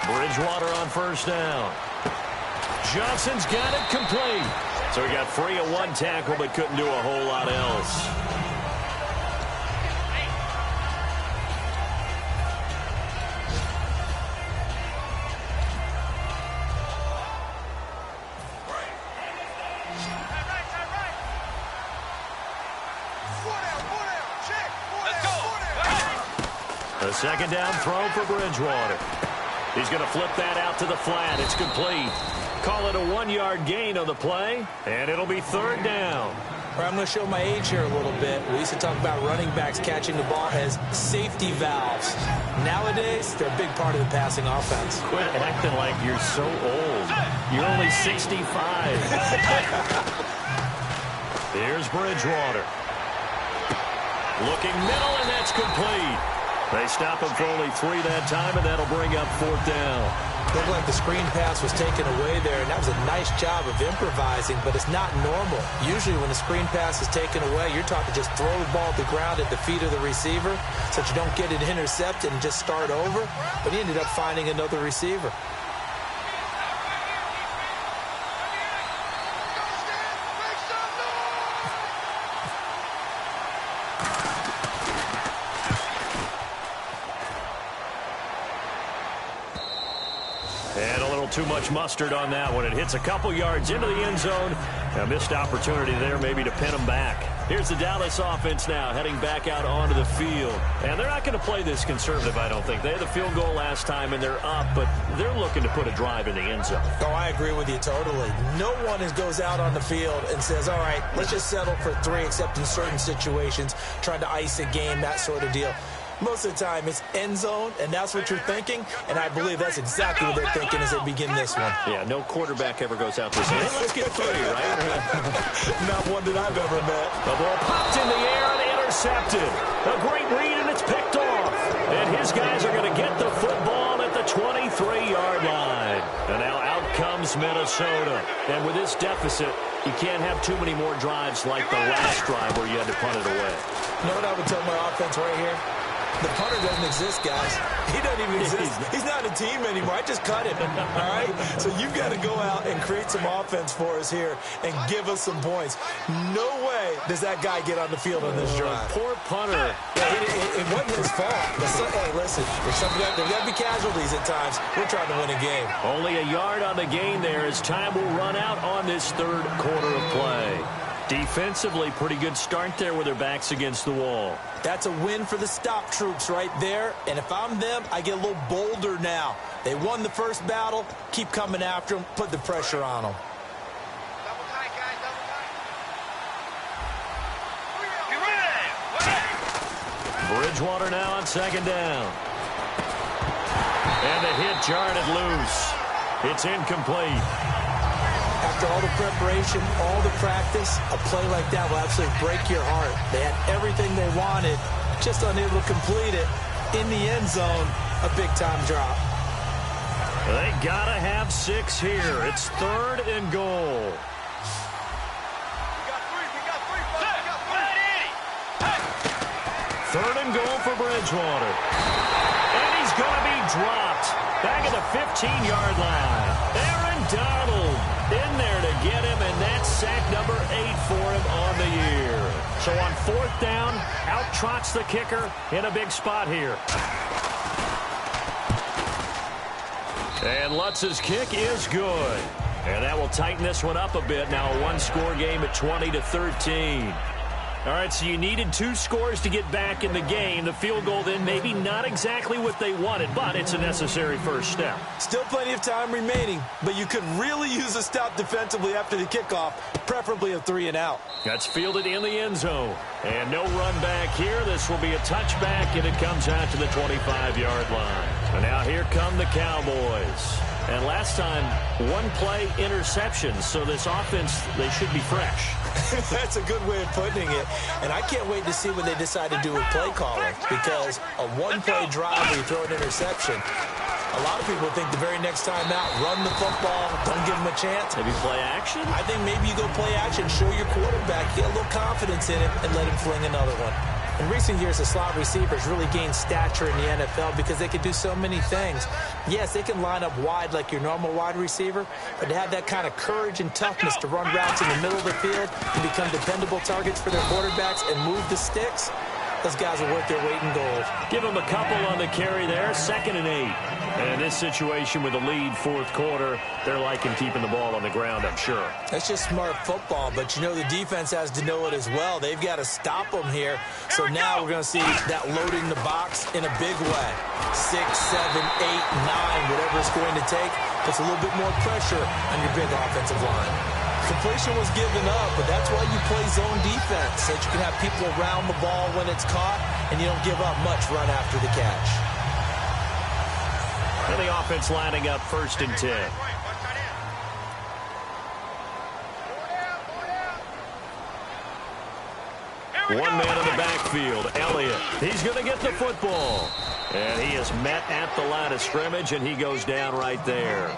Bridgewater on first down. Johnson's got it complete. So he got free of one tackle but couldn't do a whole lot else. A second down throw for Bridgewater. He's going to flip that out to the flat. It's complete. Call it a 1-yard gain on the play, and it'll be third down. All right, I'm going to show my age here a little bit. We used to talk about running backs catching the ball as safety valves. Nowadays, they're a big part of the passing offense. Quit acting like you're so old. You're only 65. Here's Bridgewater. Looking middle, and that's complete. They stop him for only 3 that time, and that'll bring up fourth down. Looked like the screen pass was taken away there, and that was a nice job of improvising, but it's not normal. Usually when the screen pass is taken away, you're taught to just throw the ball to the ground at the feet of the receiver so that you don't get it intercepted and just start over, but he ended up finding another receiver. Too much mustard on that one. It hits a couple yards into the end zone. A missed opportunity there maybe to pin them back. Here's the Dallas offense now heading back out onto the field. And they're not going to play this conservative, I don't think. They had the field goal last time, and they're up, but they're looking to put a drive in the end zone. Oh, I agree with you totally. No one goes out on the field and says, all right, let's just settle for 3, except in certain situations, trying to ice a game, that sort of deal. Most of the time, it's end zone, and that's what you're thinking, and I believe that's exactly what they're thinking as they begin this one. Yeah, no quarterback ever goes out this way. Hey, let's get 3, right? Not one that I've ever met. The ball popped in the air and intercepted. A great read, and it's picked off. And his guys are going to get the football at the 23-yard line. And now out comes Minnesota. And with this deficit, you can't have too many more drives like the last drive where you had to punt it away. You know what I would tell my offense right here? The punter doesn't exist, guys. He doesn't even exist. He's not a team anymore. I just cut him, all right? So you've got to go out and create some offense for us here and give us some points. No way does that guy get on the field on this drive. Poor punter. Yeah, it wasn't his fault. Hey, listen, there's got to be casualties at times. We're trying to win a game. Only a yard on the gain there as time will run out on this third quarter of play. Defensively, pretty good start there with their backs against the wall. That's a win for the stop troops right there. And if I'm them, I get a little bolder now. They won the first battle. Keep coming after them. Put the pressure on them. Bridgewater now on second down. And the hit jarred it loose. It's incomplete. After all the preparation, all the practice, a play like that will absolutely break your heart. They had everything they wanted, just unable to complete it. In the end zone, a big-time drop. They got to have 6 here. It's 3rd and goal. Third and goal for Bridgewater. And he's going to be dropped. Back at the 15-yard line. Aaron Donald in there to get him, and that's sack number 8 for him on the year. So on 4th down, out trots the kicker in a big spot here. And Lutz's kick is good. And that will tighten this one up a bit. Now a one-score game at 20-13. All right, so you needed 2 scores to get back in the game. The field goal then maybe not exactly what they wanted, but it's a necessary first step. Still plenty of time remaining, but you could really use a stop defensively after the kickoff, preferably a 3-and-out. That's fielded in the end zone. And no run back here. This will be a touchback, and it comes out to the 25-yard line. And now here come the Cowboys. And last time, 1-play interception, so this offense, they should be fresh. That's a good way of putting it. And I can't wait to see what they decide to do with play calling, because a 1-play drive where you throw an interception, a lot of people think the very next time out, run the football, don't give them a chance. Maybe play action? I think maybe you go play action, show your quarterback, get a little confidence in him, and let him fling another one. In recent years, the slot receivers really gained stature in the NFL because they could do so many things. Yes, they can line up wide like your normal wide receiver, but to have that kind of courage and toughness to run routes in the middle of the field and become dependable targets for their quarterbacks and move the sticks, those guys are worth their weight in gold. Give them a couple on the carry there, 2nd and 8. And in this situation with the lead 4th quarter, they're liking keeping the ball on the ground, I'm sure. That's just smart football, but you know the defense has to know it as well. They've got to stop them here. So now we're going to see that loading the box in a big way. 6, 7, 8, 9, whatever it's going to take, puts a little bit more pressure on your big offensive line. Completion was given up, but that's why you play zone defense, so that you can have people around the ball when it's caught, and you don't give up much run after the catch. And the offense lining up 1st and 10. One man in the backfield, Elliott. He's going to get the football. And he is met at the line of scrimmage, and he goes down right there.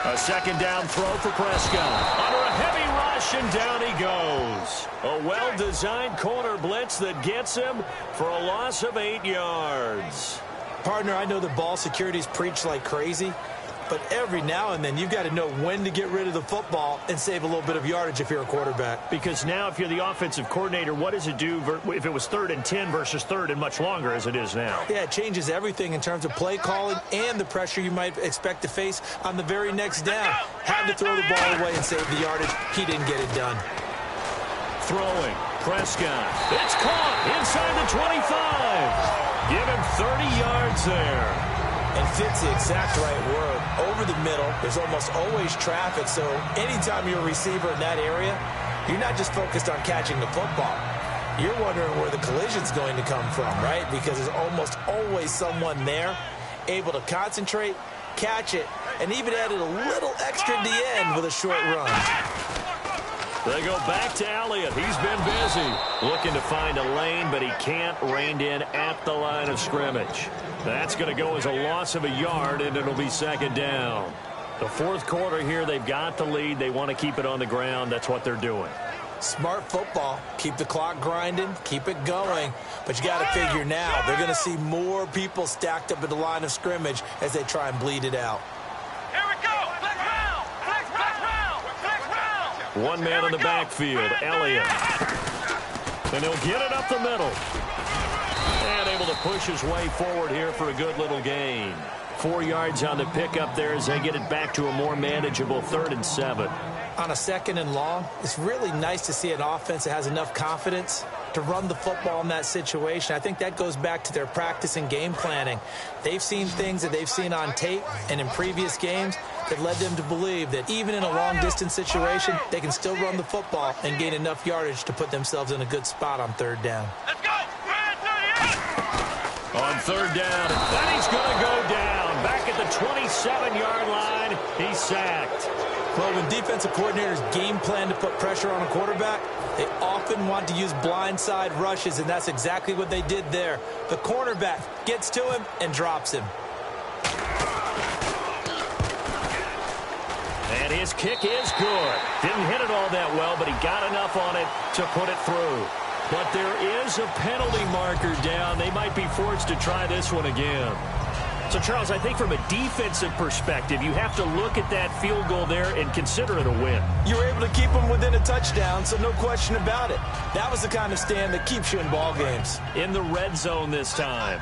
A 2nd down throw for Prescott. Under a heavy rush, and down he goes. A well-designed corner blitz that gets him for a loss of 8 yards. Partner, I know the ball security's preached like crazy, but every now and then you've got to know when to get rid of the football and save a little bit of yardage if you're a quarterback. Because now if you're the offensive coordinator, what does it do if it was 3rd and 10 versus 3rd and much longer as it is now? Yeah, it changes everything in terms of play calling and the pressure you might expect to face on the very next down. Had to throw the ball away and save the yardage. He didn't get it done. Throwing, Prescott. It's caught inside the 25. Give him 30 yards there. And fits the exact right word. Over the middle, there's almost always traffic, so anytime you're a receiver in that area, you're not just focused on catching the football. You're wondering where the collision's going to come from, right? Because there's almost always someone there able to concentrate, catch it, and even added a little extra at the end with a short run. They go back to Elliott. He's been busy looking to find a lane, but he can't rein in at the line of scrimmage. That's going to go as a loss of a yard, and it'll be 2nd down. The 4th quarter here, they've got the lead. They want to keep it on the ground. That's what they're doing. Smart football. Keep the clock grinding. Keep it going. But you got to figure now, they're going to see more people stacked up at the line of scrimmage as they try and bleed it out. Here we go. Flex round. Flex round. Flex round. One man in the backfield, Elliott. And he'll get it up the middle. And able to push his way forward here for a good little gain. 4 yards on the pickup there as they get it back to a more manageable 3rd and 7. On a 2nd and long, it's really nice to see an offense that has enough confidence to run the football in that situation. I think that goes back to their practice and game planning. They've seen things that they've seen on tape and in previous games that led them to believe that even in a long-distance situation, they can still run the football and gain enough yardage to put themselves in a good spot on 3rd down. Let's go! On 3rd down, and he's going to go down. Back at the 27-yard line, he's sacked. Well, when defensive coordinators game plan to put pressure on a quarterback, they often want to use blindside rushes, and that's exactly what they did there. The cornerback gets to him and drops him. And his kick is good. Didn't hit it all that well, but he got enough on it to put it through. But there is a penalty marker down. They might be forced to try this one again. So, Charles, I think from a defensive perspective, you have to look at that field goal there and consider it a win. You were able to keep them within a touchdown, so no question about it. That was the kind of stand that keeps you in ball games. In the red zone this time.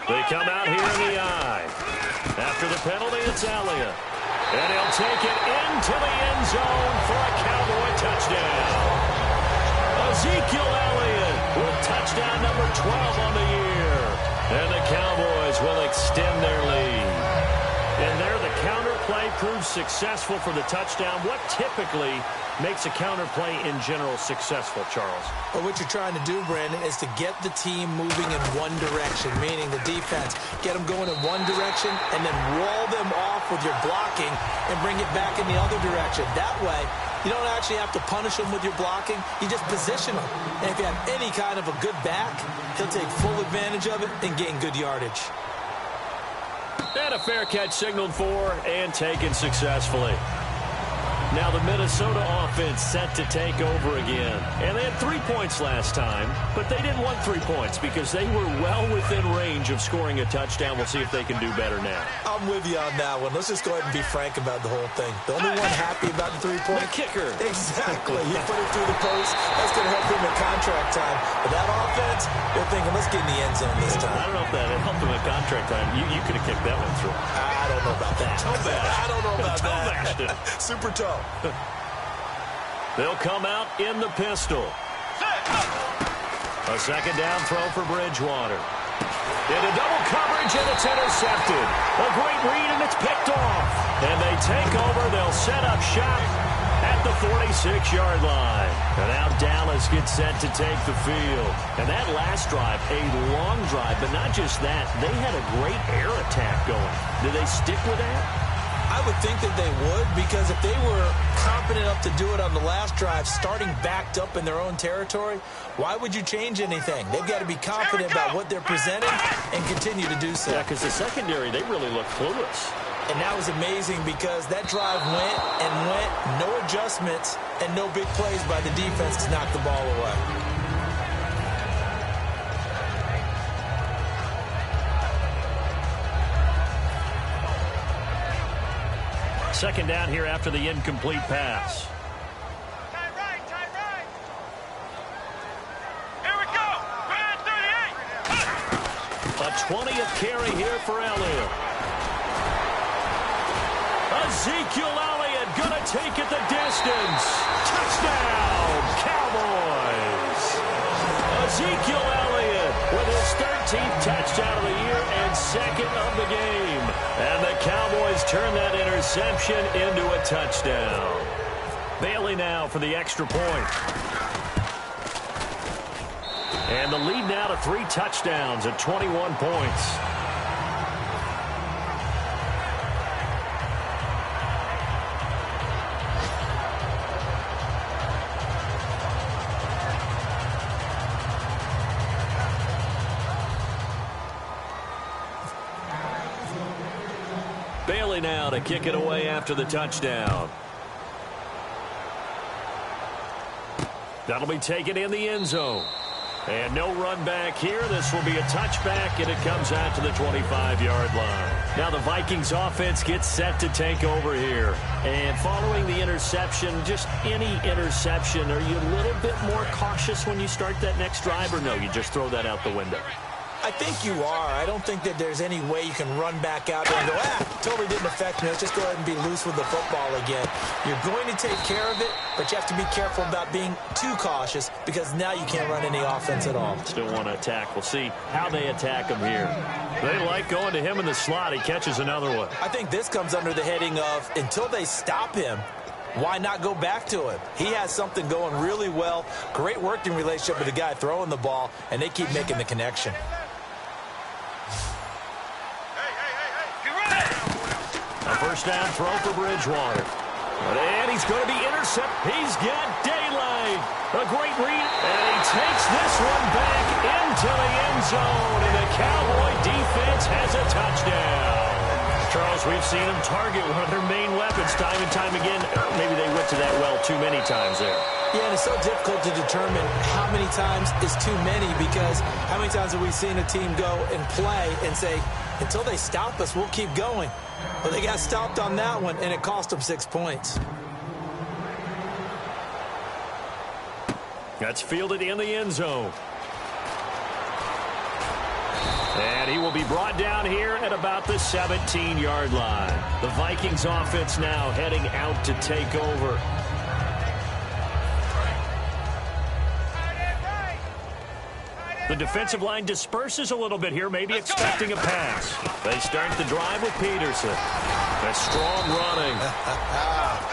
They come out here in the eye. After the penalty, it's Elliott. And he'll take it into the end zone for a Cowboy touchdown. Ezekiel Elliott with touchdown number 12 on the year. And the Cowboys will extend their lead. And there the counter play proves successful for the touchdown. What typically makes a counter play in general successful, Charles? Well, what you're trying to do, Brandon, is to get the team moving in one direction, meaning the defense. Get them going in one direction and then roll them off with your blocking and bring it back in the other direction. That way, you don't actually have to punish them with your blocking. You just position them. And if you have any kind of a good back, he'll take full advantage of it and gain good yardage. And a fair catch signaled for and taken successfully. Now the Minnesota offense set to take over again. And they had 3 points last time, but they didn't want 3 points because they were well within range of scoring a touchdown. We'll see if they can do better now. I'm with you on that one. Let's just go ahead and be frank about the whole thing. The only one happy about the 3-point the kicker. Exactly. He put it through the post. That's going to help him in contract time. But that offense, they're thinking, let's get in the end zone this time. I don't know if that helped him in contract time. You could have kicked that one through. I don't know about that. Toe bash. I don't know about toe that. bashed it. Super toe. They'll come out in the pistol. A 2nd down throw for Bridgewater. Into double coverage, and it's intercepted. A great read, and it's picked off. And they take over. They'll set up shop at the 46-yard line. And now Dallas gets set to take the field. And that last drive, a long drive, but not just that. They had a great air attack going. Did they stick with that? I would think that they would, because if they were confident enough to do it on the last drive, starting backed up in their own territory, why would you change anything? They've got to be confident about what they're presenting and continue to do so. Yeah, because the secondary, they really look clueless. And that was amazing because that drive went and went, no adjustments, and no big plays by the defense to knock the ball away. 2nd down here after the incomplete pass. Tight right, tight right. Here we go. Run 38. A 20th carry here for Elliott. Ezekiel Elliott gonna take it the distance. Touchdown, Cowboys. Ezekiel Elliott with his 13th touchdown of the year and 2nd of the game. And the Cowboys turn that interception into a touchdown. Bailey now for the extra point. And the lead now to 3 touchdowns at 21 points. Bailey now to kick it away after the touchdown. That'll be taken in the end zone. And no run back here. This will be a touchback, and it comes out to the 25-yard line. Now the Vikings offense gets set to take over here. And following the interception, just any interception, are you a little bit more cautious when you start that next drive, or no, you just throw that out the window? I think you are. I don't think that there's any way you can run back out there and go, totally didn't affect me. Let's just go ahead and be loose with the football again. You're going to take care of it, but you have to be careful about being too cautious because now you can't run any offense at all. Still want to attack. We'll see how they attack him here. They like going to him in the slot. He catches another one. I think this comes under the heading of until they stop him, why not go back to him? He has something going really well. Great working relationship with the guy throwing the ball, and they keep making the connection. A first down throw for Bridgewater. And he's going to be intercepted. He's got daylight. A great read. And he takes this one back into the end zone. And the Cowboy defense has a touchdown. Charles, we've seen him target one of their main weapons time and time again. Maybe they went to that well too many times there. Yeah, and it's so difficult to determine how many times is too many because how many times have we seen a team go and play and say, until they stop us, we'll keep going. Well, they got stopped on that one, and it cost them 6 points. That's fielded in the end zone. And he will be brought down here at about the 17-yard line. The Vikings offense now heading out to take over. The defensive line disperses a little bit here, maybe expecting a pass. They start the drive with Peterson. That's strong running.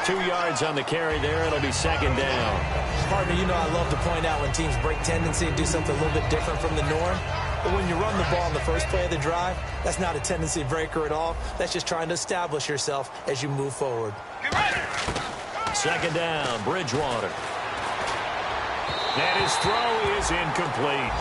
2 yards on the carry there. It'll be second down. Partner, you know I love to point out when teams break tendency and do something a little bit different from the norm. But when you run the ball in the first play of the drive, that's not a tendency breaker at all. That's just trying to establish yourself as you move forward. Second down, Bridgewater. And his throw is incomplete.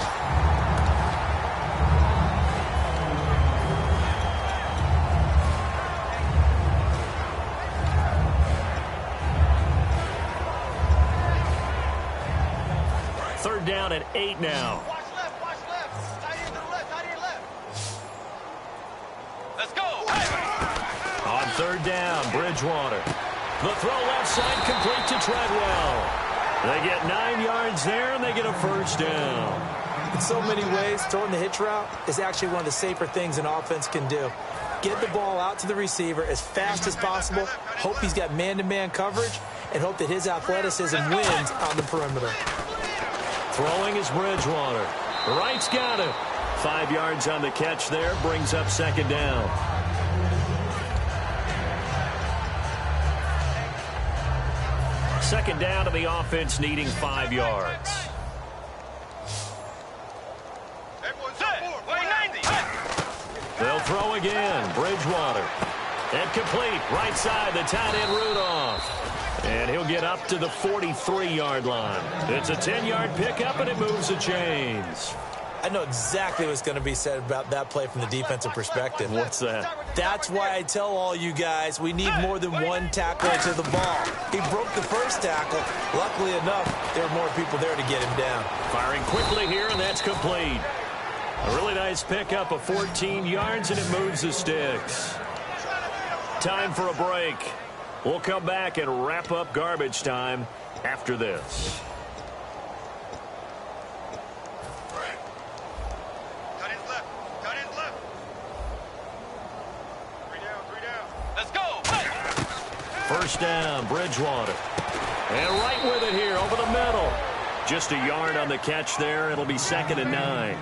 Third down at 8 now. Watch left, watch left. Tight end to the left, tight end left. Let's go. On third down, Bridgewater. The throw left side complete to Treadwell. They get 9 yards there, and they get a first down. In so many ways, throwing the hitch route is actually one of the safer things an offense can do. Get the ball out to the receiver as fast as possible, hope he's got man-to-man coverage, and hope that his athleticism wins on the perimeter. Throwing is Bridgewater. Wright's got it. 5 yards on the catch there, brings up second down. Second down to the offense needing 5 yards. They'll throw again. Bridgewater. And complete. Right side, the tight end Rudolph. And he'll get up to the 43-yard line. It's a 10-yard pickup, and it moves the chains. I know exactly what's going to be said about that play from the defensive perspective. What's that? That's why I tell all you guys we need more than one tackler to the ball. He broke the first tackle. Luckily enough, there were more people there to get him down. Firing quickly here, and that's complete. A really nice pickup of 14 yards, and it moves the sticks. Time for a break. We'll come back and wrap up garbage time after this. First down, Bridgewater. And right with it here, over the middle. Just a yard on the catch there. It'll be second and 9.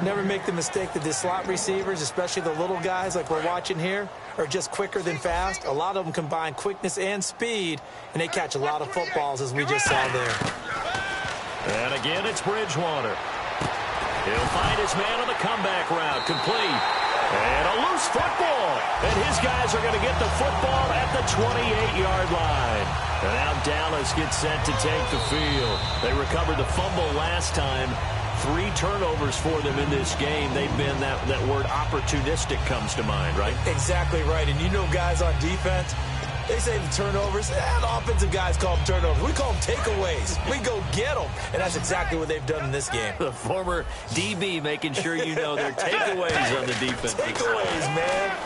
Never make the mistake that the slot receivers, especially the little guys like we're watching here, are just quicker than fast. A lot of them combine quickness and speed, and they catch a lot of footballs, as we just saw there. And again, it's Bridgewater. He'll find his man on the comeback route. Complete. And a loose football. And his guys are going to get the football at the 28-yard line. And now Dallas gets set to take the field. They recovered the fumble last time. 3 turnovers for them in this game. They've been, that word opportunistic comes to mind, right? Exactly right. And you know guys on defense, They say the turnovers. The offensive guys call them turnovers. We call them takeaways. We go get them. And that's exactly what they've done in this game. The former DB making sure you know their takeaways on the defense. Takeaways, man.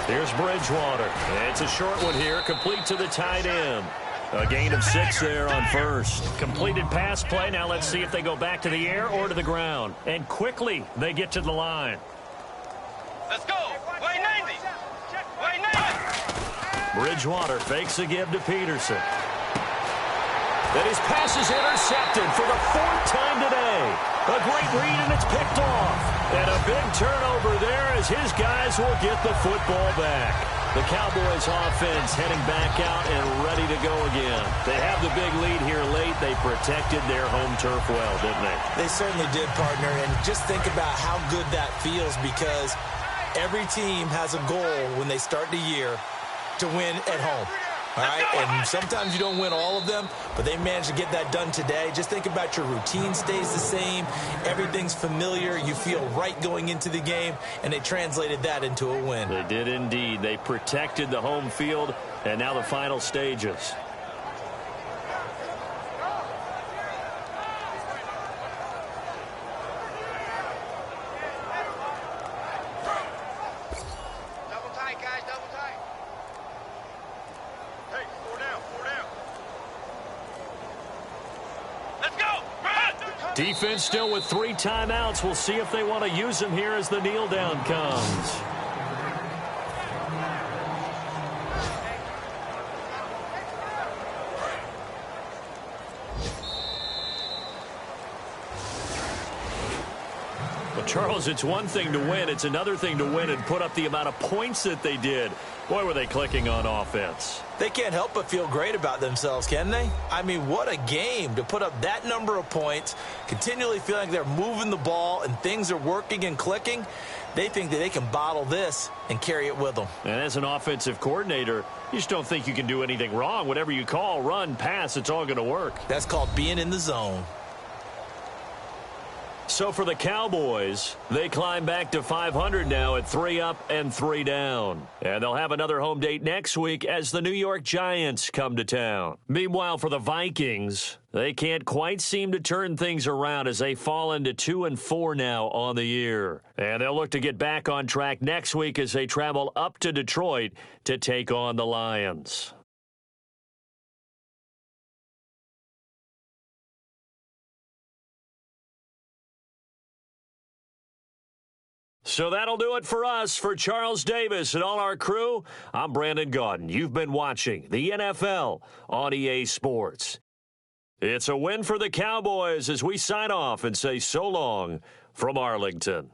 Here's Bridgewater. It's a short one here, complete to the tight end. A gain of 6 there on first. Completed pass play. Now let's see if they go back to the air or to the ground. And quickly, they get to the line. Let's go. Way 90. Way 90. Bridgewater fakes a give to Peterson. And his pass is intercepted for the 4th time today. A great read, and it's picked off. And a big turnover there as his guys will get the football back. The Cowboys offense heading back out and ready to go again. They have the big lead here late. They protected their home turf well, didn't they? They certainly did, partner. And just think about how good that feels, because every team has a goal when they start the year to win at home. All right, and sometimes you don't win all of them, but they managed to get that done today. Just think about your routine stays the same. Everything's familiar. You feel right going into the game, and they translated that into a win. They did indeed. They protected the home field, and now the final stages. Defense still with 3 timeouts. We'll see if they want to use them here as the kneel down comes. Well, Charles, it's one thing to win. It's another thing to win and put up the amount of points that they did. Boy, were they clicking on offense. They can't help but feel great about themselves, can they? I mean, what a game to put up that number of points, continually feeling like they're moving the ball and things are working and clicking. They think that they can bottle this and carry it with them. And as an offensive coordinator, you just don't think you can do anything wrong. Whatever you call, run, pass, it's all going to work. That's called being in the zone. So for the Cowboys, they climb back to 500 now at 3 up and 3 down. And they'll have another home date next week as the New York Giants come to town. Meanwhile, for the Vikings, they can't quite seem to turn things around as they fall into 2-4 now on the year. And they'll look to get back on track next week as they travel up to Detroit to take on the Lions. So that'll do it for us. For Charles Davis and all our crew, I'm Brandon Gaudin. You've been watching the NFL on EA Sports. It's a win for the Cowboys as we sign off and say so long from Arlington.